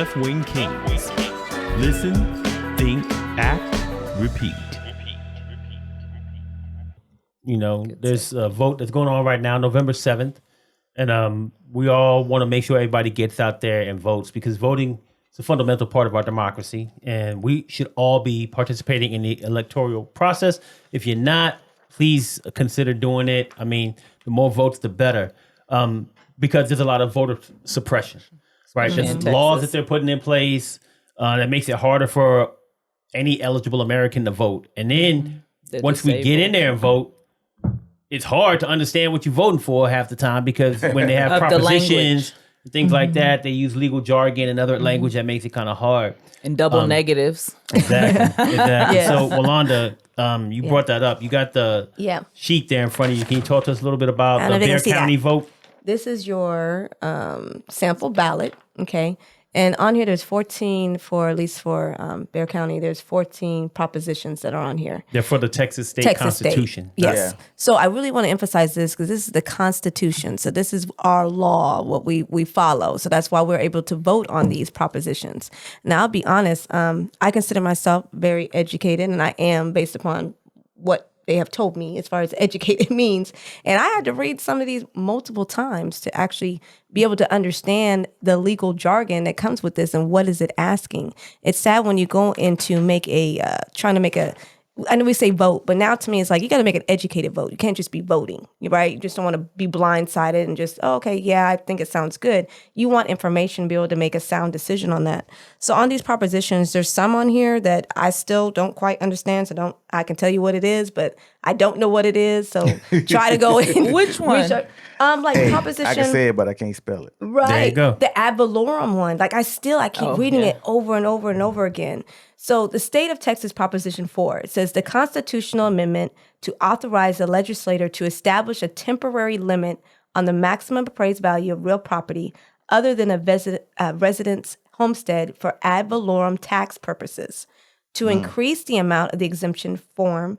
Left Wing Kingz. Listen, think, act, repeat. You know, there's a vote that's going on right now, November 7th. And we all want to make sure everybody gets out there and votes, because voting is a fundamental part of our democracy. And we should all be participating in the electoral process. If you're not, please consider doing it. I mean, the more votes, the better. Because there's a lot of voter suppression, right? There's laws that they're putting in place that makes it harder for any eligible American to vote. And then once we get in there and vote, it's hard to understand what you're voting for half the time, because when they have propositions and things like that, they use legal jargon and other language that makes it kind of hard. And double negatives. Exactly. Yes. So, Walanda, you brought that up. You got the sheet there in front of you. Can you talk to us a little bit about the Bexar County vote? This is your sample ballot, okay? And on here, there's 14 at least for Bexar County, there's 14 propositions that are on here. They're for the Texas State Constitution. Yes. Yeah. So I really want to emphasize this, because this is the Constitution. So this is our law, what we follow. So that's why we're able to vote on these propositions. Now, I'll be honest, I consider myself very educated, and I am, based upon what they have told me as far as educated means. And I had to read some of these multiple times to actually be able to understand the legal jargon that comes with this and what is it asking. It's sad when you go into trying to make a, I know we say vote, but now to me it's like, you got to make an educated vote. You can't just be voting, right? You just don't want to be blindsided and just, okay, yeah, I think it sounds good. You want information to be able to make a sound decision on that. So on these propositions, there's some on here that I still don't quite understand. So I can tell you what it is, but I don't know what it is. So try to go in. Which one? Research. Proposition. I can say it, but I can't spell it. Right. There you go. The ad valorem one. Like I keep reading it over and over and over again. So the state of Texas Proposition 4, it says the constitutional amendment to authorize the legislator to establish a temporary limit on the maximum appraised value of real property other than a resident's homestead for ad valorem tax purposes, to increase the amount of the exemption form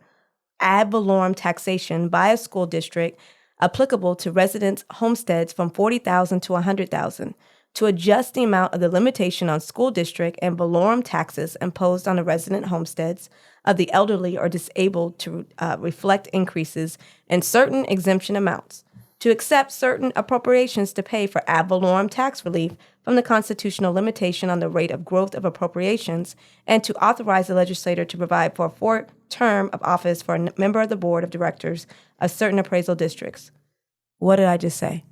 ad valorem taxation by a school district applicable to residents' homesteads from $40,000 to $100,000, to adjust the amount of the limitation on school district and valorem taxes imposed on the resident homesteads of the elderly or disabled to reflect increases in certain exemption amounts, to accept certain appropriations to pay for ad valorem tax relief from the constitutional limitation on the rate of growth of appropriations, and to authorize the legislator to provide for a 4th term of office for a member of the board of directors of certain appraisal districts. What did I just say?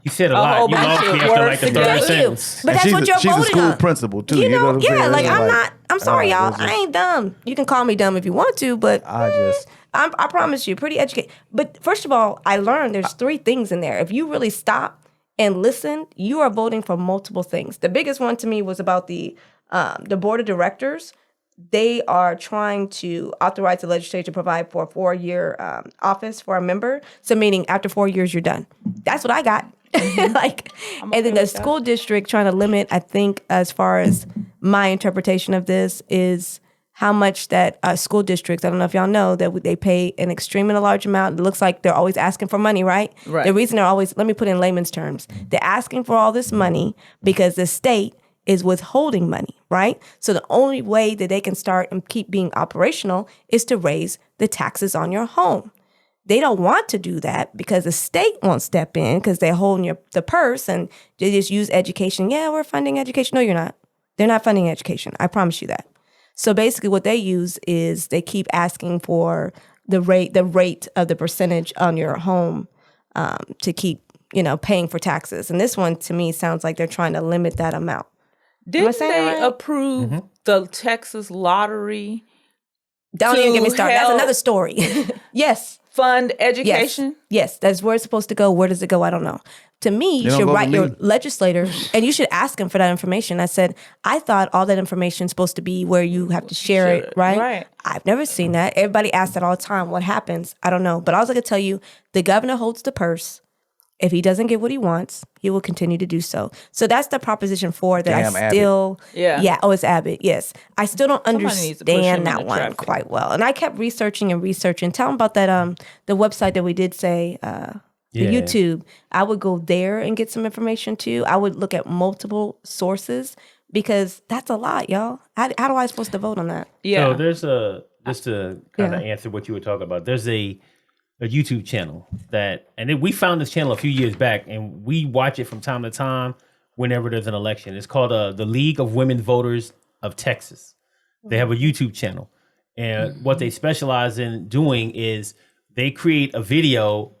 You said a lot. You lost me after like the third sentence. But that's what you're voting on. She's a school principal too. You know, what I'm saying? like I'm sorry, y'all. I ain't dumb. You can call me dumb if you want to, but I promise you, pretty educated. But first of all, I learned there's 3 things in there. If you really stop and listen, you are voting for multiple things. The biggest one to me was about the board of directors. They are trying to authorize the legislature to provide for a 4-year office for a member. So meaning after 4 years, you're done. That's what I got. And then the school district trying to limit, I think, as far as my interpretation of this, is how much that school districts, I don't know if y'all know, that they pay an extremely large amount. It looks like they're always asking for money, right? The reason they're always, let me put it in layman's terms, they're asking for all this money because the state is withholding money, right? So the only way that they can start and keep being operational is to raise the taxes on your home. They don't want to do that because the state won't step in because they're holding the purse, and they just use education. Yeah, we're funding education. No, you're not. They're not funding education. I promise you that. So basically what they use is they keep asking for the rate of the percentage on your home to keep, paying for taxes. And this one to me sounds like they're trying to limit that amount. Didn't they approve the Texas lottery? Don't even get me started. That's another story. Yes. Fund education? Yes, that's where it's supposed to go. Where does it go? I don't know. To me, you should write your legislator and you should ask him for that information. I said, I thought all that information is supposed to be where you have to share it, right? Right. I've never seen that. Everybody asks that all the time. What happens? I don't know. But all I can tell you, the governor holds the purse. If he doesn't get what he wants, he will continue to do so. So that's the Proposition 4 that it's Abbott, yes. I still don't understand that one quite well. And I kept researching. Tell them about that, the website that we did say, the YouTube. I would go there and get some information too. I would look at multiple sources because that's a lot, y'all. How do I supposed to vote on that? Yeah. So there's just to kind of answer what you were talking about. There's a YouTube channel we found this channel a few years back, and we watch it from time to time whenever there's an election. It's called the League of Women Voters of Texas. They have a YouTube channel, and what they specialize in doing is they create a video,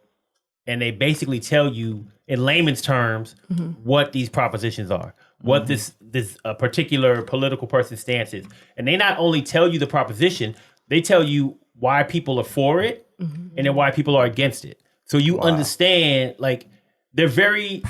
and they basically tell you in layman's terms what these propositions are, what this particular political person's stance is, and they not only tell you the proposition, they tell you why people are for it and then why people are against it. So you understand, like, they're very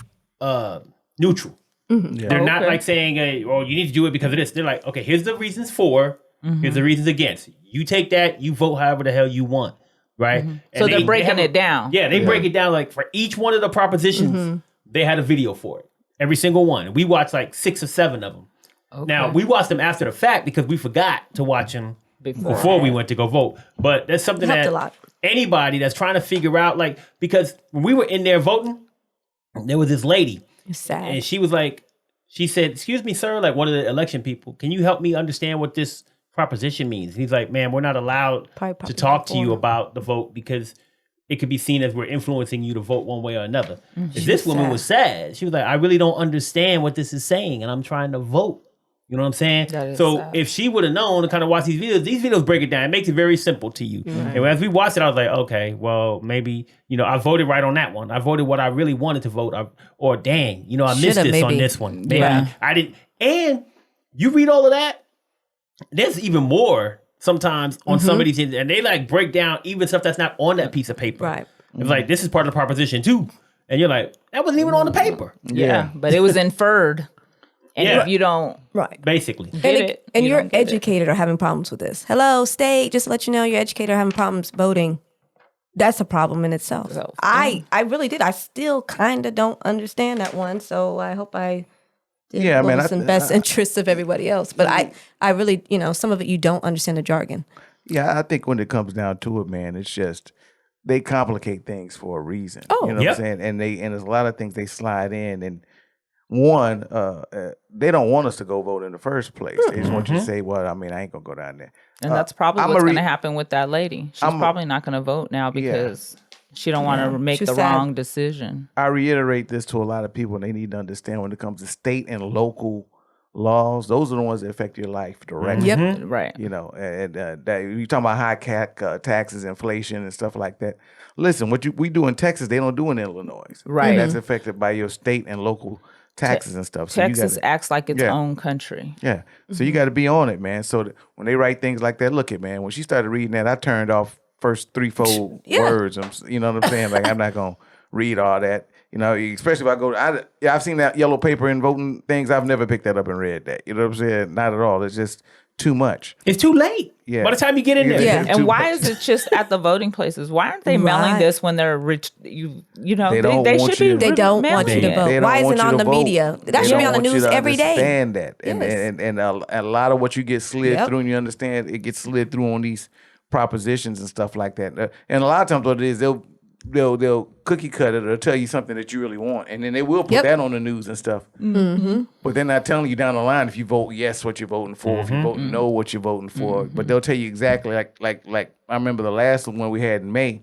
neutral. They're not like saying, "Oh, you need to do it because of this." They're like, "Okay, here's the reasons for, here's the reasons against. You take that, you vote however the hell you want." Right? And so they're breaking it down. Yeah, they break it down. Like, for each one of the propositions, they had a video for it. Every single one. We watched like 6 or 7 of them. Okay. Now, we watched them after the fact because we forgot to watch them before we went to go vote. But that's something that anybody that's trying to figure out, like, because when we were in there voting, there was this lady. It's sad. And she was like, she said, "Excuse me, sir," like one of the election people, "can you help me understand what this proposition means?" And he's like, "Man, we're not allowed to talk to you about the vote because it could be seen as we're influencing you to vote one way or another." This woman was sad. She was like, "I really don't understand what this is saying, and I'm trying to vote." You know what I'm saying? So sad. If she would have known to kind of watch these videos break it down. It makes it very simple to you. Right. And as we watched it, I was like, okay, well, maybe, I voted right on that one. I voted what I really wanted to vote. Or dang, I missed this on this one. Maybe I didn't. And you read all of that, there's even more sometimes on some of these things. And they like break down even stuff that's not on that piece of paper. Right. It's like, this is part of the proposition too. And you're like, that wasn't even on the paper. Yeah. But it was inferred. And if you don't basically get it, and you're educated or having problems with this. Hello, state, just to let you know, you're educated or having problems voting. That's a problem in itself. So, I really did. I still kind of don't understand that one. So I hope I did in the best interest of everybody else. But I really, some of it you don't understand the jargon. Yeah, I think when it comes down to it, man, it's just they complicate things for a reason. Oh, you know what I'm saying? And there's a lot of things they slide in. And one, they don't want us to go vote in the first place. They just want you to say, "Well, I ain't gonna go down there." And that's probably what's going to happen with that lady. She's probably not going to vote now because she don't want to make the wrong decision. I reiterate this to a lot of people, and they need to understand when it comes to state and local laws, those are the ones that affect your life directly. Yep. Right. And that, you talking about high taxes, inflation, and stuff like that. Listen, what we do in Texas, they don't do in Illinois. Right. And that's affected by your state and local taxes and stuff. So Texas acts like its own country. Yeah. So you got to be on it, man. So when they write things like that, look at, man, when she started reading that, I turned off first 3-4 words. You know what I'm saying? Like, I'm not going to read all that. Especially if I go, I've seen that yellow paper in voting things. I've never picked that up and read that. You know what I'm saying? Not at all. It's just too much. It's too late. Yeah. By the time you get in there. Yeah. And why is it just at the voting places? Why aren't they mailing this when they're rich? They should be. They don't want you to vote. Why isn't it on the media? That should be on the news every day. Understand that. And a lot of what you get slid through, and you understand, it gets slid through on these propositions and stuff like that. And a lot of times what it is, they'll cookie cut it or tell you something that you really want, and then they will put that on the news and stuff. Mm-hmm. But they're not telling you down the line if you vote yes, what you're voting for, if you vote no, what you're voting for. But they'll tell you exactly, like I remember the last one we had in May.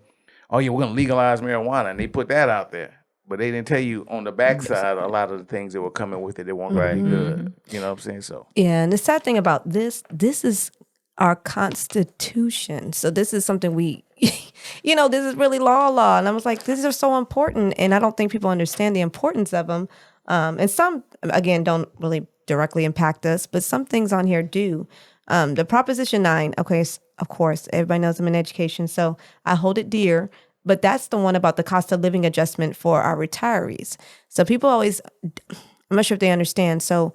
Oh yeah, we're gonna legalize marijuana, and they put that out there. But they didn't tell you on the backside a lot of the things that were coming with it that weren't very good. You know what I'm saying? So and the sad thing about this is our Constitution. So this is something we, this is really law. And I was like, these are so important. And I don't think people understand the importance of them. And some, again, don't really directly impact us, but some things on here do. The Proposition 9, okay, of course, everybody knows I'm in education, so I hold it dear. But that's the one about the cost of living adjustment for our retirees. So people always, I'm not sure if they understand. So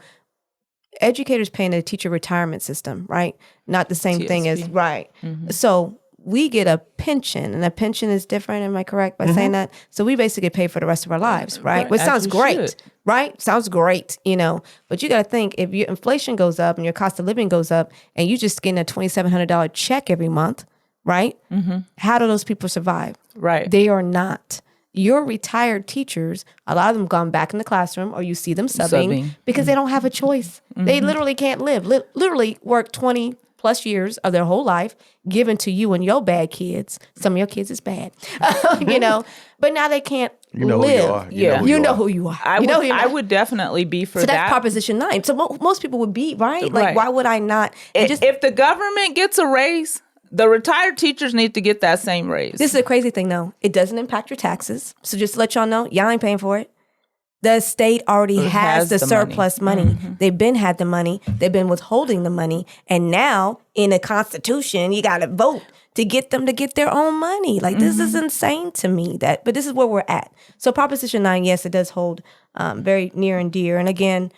educators pay in a teacher retirement system, right? Not the same thing as, right. Mm-hmm. So we get a pension, and a pension is different. Am I correct by saying that? So we basically pay for the rest of our lives, right? Which sounds great, right? Sounds great, But you got to think, if your inflation goes up and your cost of living goes up, and you just getting a $2,700 check every month, right? Mm-hmm. How do those people survive? Right. They are not. your retired teachers, a lot of them gone back in the classroom, or you see them subbing. Because they don't have a choice. They literally can't live. Literally work 20 plus years of their whole life given to you and your bad kids. Some of your kids is bad, but now they can't live. You know who you are. I would definitely be for that. So that's Proposition 9. So most people would be, right? Like, why would I not? If the government gets a raise, the retired teachers need to get that same raise. This is a crazy thing, though. It doesn't impact your taxes. So just to let y'all know, y'all ain't paying for it. The state already has the surplus money. They've been had the money. They've been withholding the money. And now, in a constitution, you got to vote to get them to get their own money. Like, this is insane to me. But this is where we're at. So Proposition 9, yes, it does hold very near and dear. And again,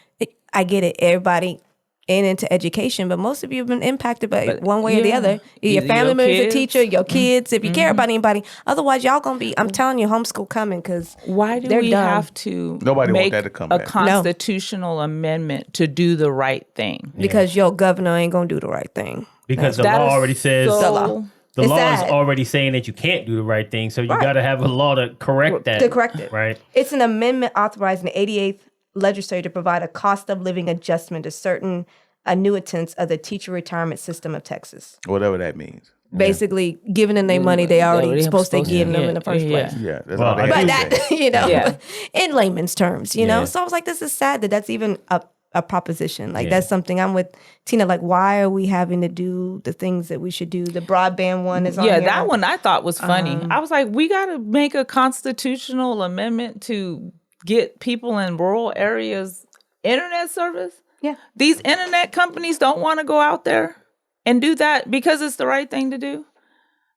I get it. Everybody into education, but most of you have been impacted by one way or the other. Your family member is a teacher, your kids, if you care about anybody. Otherwise, y'all gonna be, I'm telling you, homeschool coming, because why do we have to make a constitutional amendment to do the right thing? Because your governor ain't gonna do the right thing. Because the law already says... The law is already saying that you can't do the right thing, so you got to have a law to correct that. To correct it. Right. It's an amendment authorizing the 88th legislature to provide a cost of living adjustment to certain annuitants of the teacher retirement system of Texas. Whatever that means. Basically, giving them their money they already supposed to give them in the first place. Yeah, that's all they have to say. In layman's terms, So I was like, this is sad that that's even a proposition. Like, that's something I'm with Tina. Like, why are we having to do the things that we should do? The broadband one is on here. That one I thought was funny. I was like, we got to make a constitutional amendment to get people in rural areas internet service. Yeah. These internet companies don't want to go out there and do that because it's the right thing to do.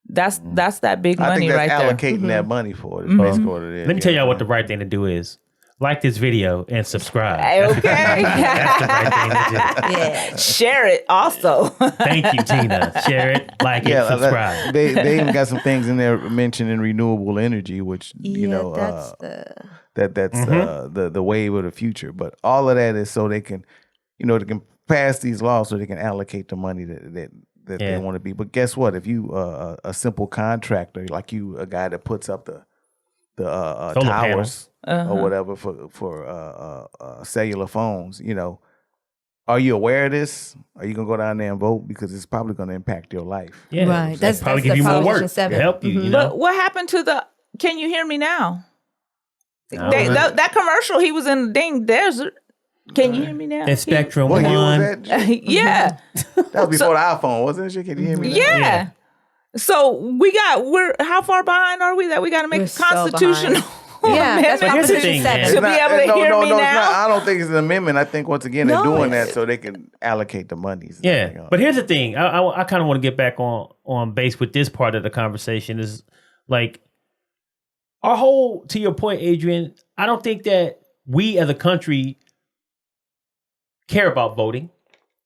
That's that big money right there. Allocating that money for it is basically what it is. Let me tell y'all what the right thing to do is. Like this video and subscribe. Okay. That's the right thing to do. Share it also. Thank you, Tina. Share it, like it, subscribe. They even got some things in there mentioning renewable energy, which that's the wave of the future. But all of that is so they can, they can pass these laws so they can allocate the money that they want to be. But guess what? If you a simple contractor, like you, a guy that puts up the towers or whatever for cellular phones, are you aware of this? Are you gonna go down there and vote? Because it's probably gonna impact your life. Yeah, right. That's probably give you more work to help you. But what happened to the? Can you hear me now? That commercial he was in the dang desert. Can you hear me now? And Spectrum One. Yeah. That was before the iPhone, wasn't it? Can you hear me now? Yeah. So we're how far behind are we that we got to make a constitutional? That's Proposition 7. To be able to hear me now. I don't think it's an amendment. I think once again they're doing that so they can allocate the monies. Yeah, but here's the thing. I kind of want to get back on base with this part of the conversation. Is like our whole, to your point, Adrian. I don't think that we as a country care about voting,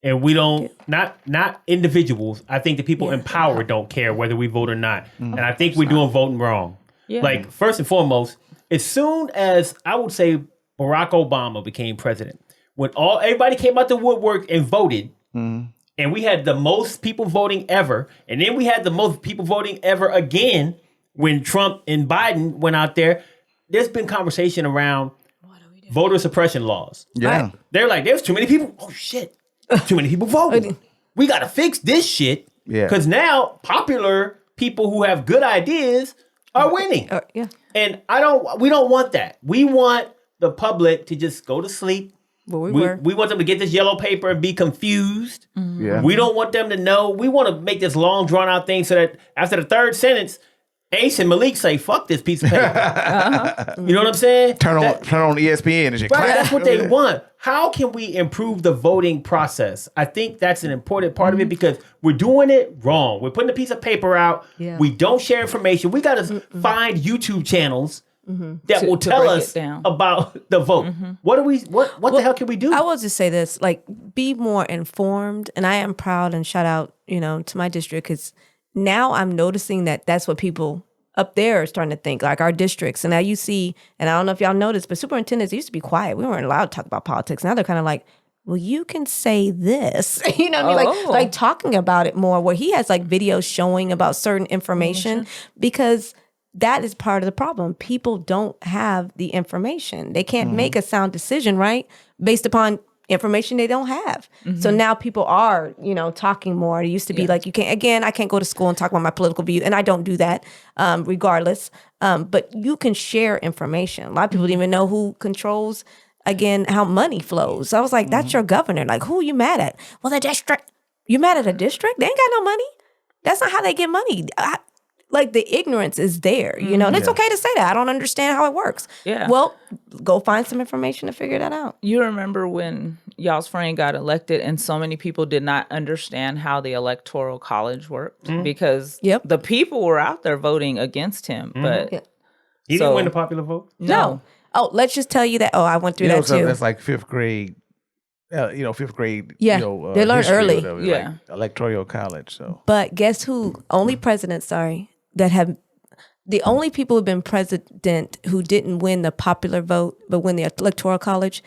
and we don't not individuals. I think the people in power don't care whether we vote or not, and I think we're doing voting wrong. Yeah. Like, first and foremost, as soon as I would say Barack Obama became president, when everybody came out the woodwork and voted, and we had the most people voting ever, and then we had the most people voting ever again when Trump and Biden went out there, there's been conversation around voter suppression laws. Yeah. Right? They're like, there's too many people. Oh, shit. Too many people voting. We got to fix this shit. Yeah. Because now popular people who have good ideas are winning. And we don't want that. We want the public to just go to sleep. Well, we want them to get this yellow paper and be confused. Yeah. We don't want them to know. We want to make this long drawn out thing so that after the third sentence, Ace and Malik say, fuck this piece of paper. You know what I'm saying? Turn on ESPN and shit. Right, that's what they want. How can we improve the voting process? I think that's an important part of it because we're doing it wrong. We're putting a piece of paper out. Yeah. We don't share information. We got to find YouTube channels that will tell us about the vote. What the hell can we do? I will just say this, like, be more informed. And I am proud and shout out, to my district, because now I'm noticing that that's what people up there are starting to think, like our districts. And now you see, and I don't know if y'all noticed, but superintendents used to be quiet. We weren't allowed to talk about politics. Now they're kind of like, well, you can say this, you know what I mean? Like talking about it more, where he has like videos showing about certain information because that is part of the problem. People don't have the information. They can't make a sound decision, right? Based upon information they don't have. So now people are, talking more. It used to be like, I can't go to school and talk about my political view. And I don't do that regardless. But you can share information. A lot of people don't even know who controls, again, how money flows. So I was like, that's your governor. Like, who are you mad at? Well, the district. You mad at a district? They ain't got no money. That's not how they get money. Like, the ignorance is there, and it's okay to say that. I don't understand how it works. Yeah. Well, go find some information to figure that out. You remember when y'all's friend got elected and so many people did not understand how the electoral college worked because the people were out there voting against him, but he didn't win the popular vote? No. Oh, let's just tell you that. Oh, I went through that too. That's like fifth grade. Fifth grade. Yeah, they learn early. Like electoral college. So, but guess who? Only presidents, that have the only people who've been president who didn't win the popular vote but win the electoral college.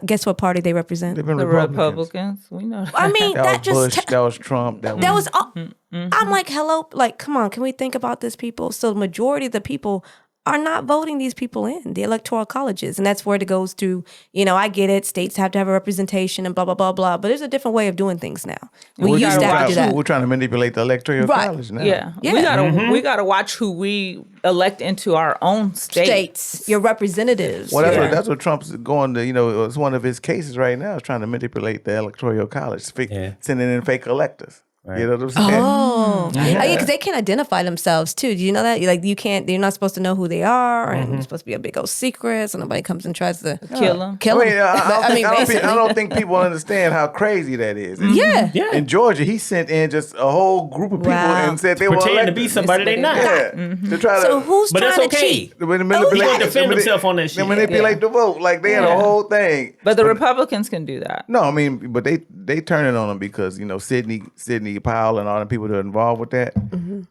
Guess what party they represent? They've been The Republicans. Republicans. We know that. I mean, that was Bush. That was Trump. That was all. I'm like, hello, like, come on, can we think about this, people? So the majority of the people are not voting these people in the electoral colleges. And that's where it goes through, I get it, states have to have a representation and blah, blah, blah, blah. But there's a different way of doing things now. We used to have to do that. We're trying to manipulate the electoral college now. Yeah. We gotta watch who we elect into our own states. Your representatives. Well, that's what Trump's going to, it's one of his cases right now is trying to manipulate the electoral college, sending in fake electors. Right. You know what I'm saying? Oh, yeah, because they can't identify themselves too. Do you know that? Like, you're not supposed to know who they are, and it's supposed to be a big old secret, so nobody comes and tries to kill them. I don't think people understand how crazy that is. Yeah. In Georgia, he sent in just a whole group of people and said they were pretending to be somebody they're not. To try to. So who's trying to cheat? He can defend himself on that shit. They manipulate the vote. Like, they had a whole thing. But the Republicans can do that. No, I mean, but they turn it on them because Sidney Powell and all the people that are involved with that.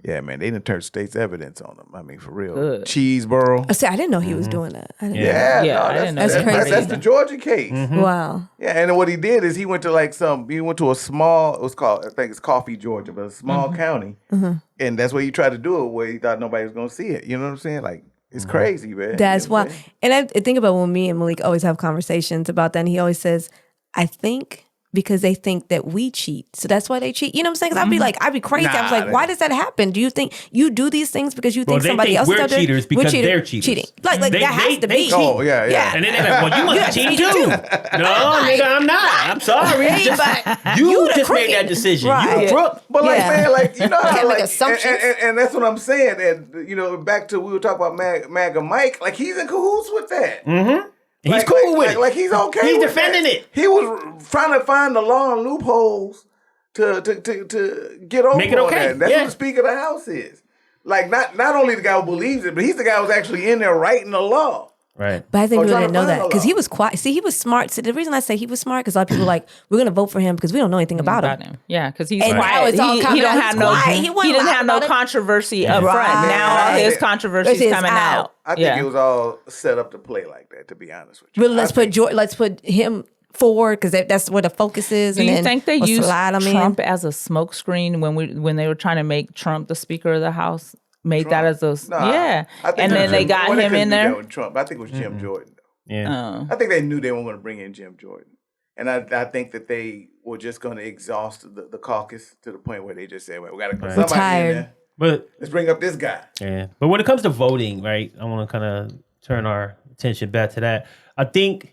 Yeah, man, they done turned state's evidence on them. I mean, for real. Cheeseboro. See, I didn't know he was doing that. I didn't know. I didn't know. That's crazy. That's the Georgia case. Wow. Yeah, and then what he did is he went to a small, it was called, I think it's Coffee, Georgia, but a small county. And that's where he tried to do it where he thought nobody was going to see it. You know what I'm saying? Like, it's crazy, man. That's why. And I think about when me and Malik always have conversations about that, and he always says, I think because they think that we cheat. So that's why they cheat. You know what I'm saying? Because I'd be crazy. I was like, why does that happen? Do you think you do these things because you think somebody else is we're cheaters because they're cheating? Like that has to be. Oh, yeah. And then they're like, well, you must cheat too. No, nigga, I'm not. I'm sorry. You just made that decision. Right. You a crook. But man, you know how, make assumptions. And that's what I'm saying. And, back to, we were talking about MAGA Mike, like, he's in cahoots with that. He's cool with it. Like, he's okay. He's with defending that. it. He was trying to find the law and loopholes to get over Make it okay. that. That's what the Speaker of the House is. Like, not only the guy who believes it, but he's the guy who's actually in there writing the law. Right. But I think people didn't know that because he was quiet. See, he was smart. See, the reason I say he was smart because a lot of people are like, we're going to vote for him because we don't know anything about him. Yeah, because he's And quiet. now it's all He coming don't out. have He's no. quiet. He wasn't didn't loud have no about it. controversy up Right. front. Now all his controversy is coming out. I think it was all set up to play like that, to be honest with you. Really, let's put him forward because that's where the focus is. Do you think they used Trump in. as a smokescreen when they were trying to make Trump the Speaker of the House? Made that as a and then they got him in there. Trump, I think it was Jim Jordan. Yeah, I think they knew they weren't going to bring in Jim Jordan, and I think that they were just going to exhaust the caucus to the point where they just said, "Well, we got to put somebody in there. But let's bring up this guy." Yeah, but when it comes to voting, right, I want to kind of turn our attention back to that. I think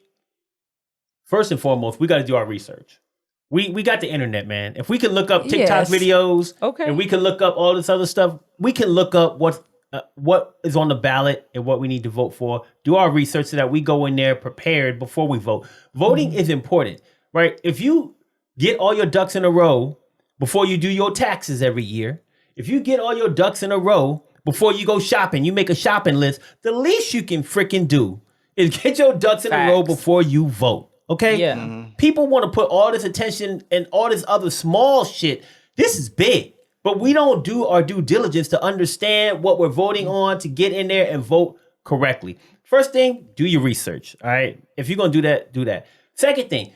first and foremost, we got to do our research. We got the internet, man. If we can look up TikTok videos, and we can look up all this other stuff, we can look up what is on the ballot and what we need to vote for. Do our research so that we go in there prepared before we vote. Voting is important, right? If you get all your ducks in a row before you do your taxes every year, if you get all your ducks in a row before you go shopping, you make a shopping list, the least you can freaking do is get your ducks in a row before you vote. Okay? Yeah. People want to put all this attention and all this other small shit. This is big. But we don't do our due diligence to understand what we're voting on to get in there and vote correctly. First thing, do your research. All right? If you're going to do that, do that. Second thing,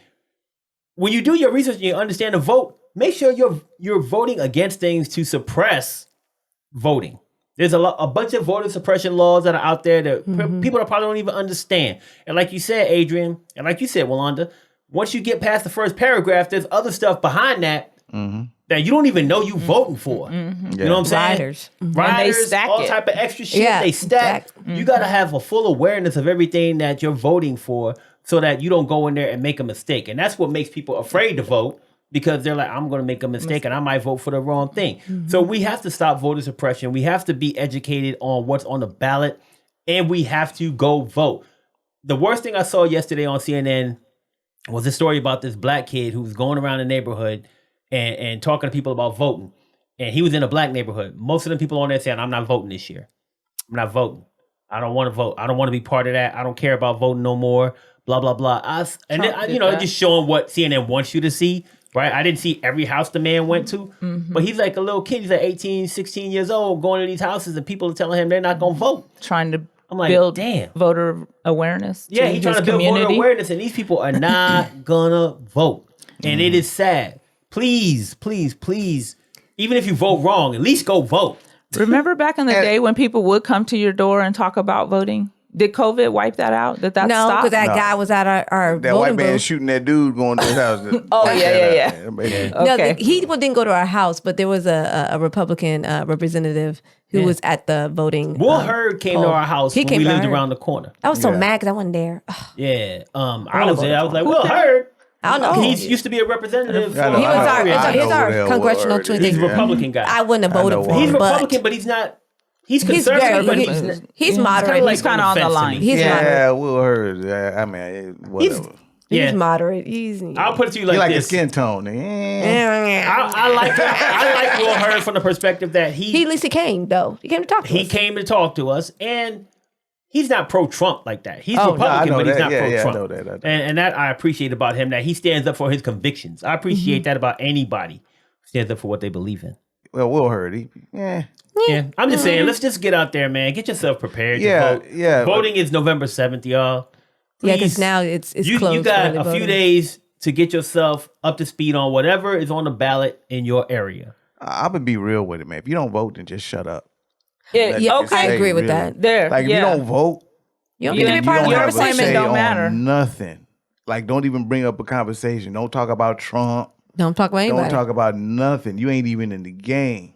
when you do your research and you understand the vote, make sure you're voting against things to suppress voting. There's a bunch of voter suppression laws that are out there that people that probably don't even understand. And like you said, Adrian, and like you said, Walanda, once you get past the first paragraph, there's other stuff behind that that you don't even know you voting for. You know what I'm saying? Riders, they stack all it. type of extra shit. They stack. You got to have a full awareness of everything that you're voting for so that you don't go in there and make a mistake. And that's what makes people afraid to vote, because they're like, I'm going to make a mistake and I might vote for the wrong thing. So we have to stop voter suppression. We have to be educated on what's on the ballot, and we have to go vote. The worst thing I saw yesterday on CNN was a story about this black kid who was going around the neighborhood and talking to people about voting. And he was in a black neighborhood. Most of the people on there saying, I'm not voting this year. I'm not voting. I don't want to vote. I don't want to be part of that. I don't care about voting no more. Blah, blah, blah. Just showing what CNN wants you to see. Right? I didn't see every house the man went to. But he's like a little kid. He's like 18, 16 years old, going to these houses, and people are telling him they're not going to vote. Trying to I'm like, build damn. voter awareness. Yeah, he's trying to build voter awareness, and these people are not gonna vote. And it is sad. Please, please, please, even if you vote wrong, at least go vote. Remember back in the day when people would come to your door and talk about voting? Did COVID wipe that out? That no, stopped? because that guy was at our That voting white man booth. shooting that dude going to his house. Yeah. No, Okay. he didn't go to our house, but there was a Republican representative who was at the voting. Will Hurd came to our house when we lived around the corner. I was so mad because I wasn't there. Yeah, I was there. I was like, Will Hurd. I don't know. He used to be a representative. He was our congressional twin. He's a Republican guy. I wouldn't have voted for him. He's Republican, but he's not. He's conservative, but he's moderate. He's kind of on the line. He's moderate. Yeah, Will Hurd. I mean, whatever. He's moderate. I'll put it to you like He like this. his skin tone. I like Will Hurd from the perspective that he at least came though. He came to talk to us. He came to talk to us, and he's not pro-Trump like that. He's Republican, but he's not pro-Trump. I know that. And that I appreciate about him, that he stands up for his convictions. I appreciate that about anybody who stands up for what they believe in. Well, Will Hurd, Yeah, I'm just saying, let's just get out there, man. Get yourself prepared to vote. Yeah. Voting is November 7th, y'all. Yeah, because now it's closed. You got a few days to get yourself up to speed on whatever is on the ballot in your area. I'm going to be real with it, man. If you don't vote, then just shut up. I agree with that. Like, if you don't vote, you don't get to be part of the your conversation. say don't on matter. Nothing. Like, don't even bring up a conversation. Don't talk about Trump. Don't talk about anybody. Don't talk about nothing. You ain't even in the game.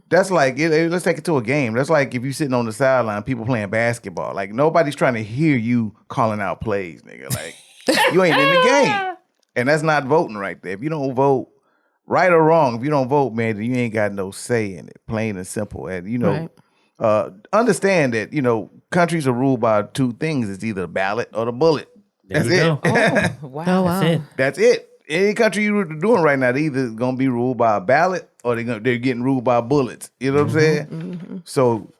That's like, let's take it to a game. That's like if you sitting on the sideline, people playing basketball. Like, nobody's trying to hear you calling out plays, nigga. Like, you ain't in the game. And that's not voting right there. If you don't vote, right or wrong, if you don't vote, man, then you ain't got no say in it. Plain and simple. And, understand that, countries are ruled by two things. It's either the ballot or the bullet. That's it. Wow. That's it. That's it. Any country you're doing right now, they either going to be ruled by a ballot or they're getting ruled by bullets. You know what I'm saying? So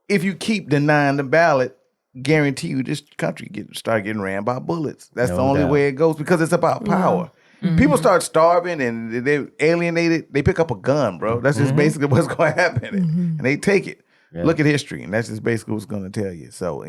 if you keep denying the ballot, guarantee you this country start getting ran by bullets. That's the only way it goes, because it's about power. People start starving and they're alienated. They pick up a gun, bro. That's just basically what's going to happen. And they take it. Yeah. Look at history, and that's just basically what's going to tell you. So,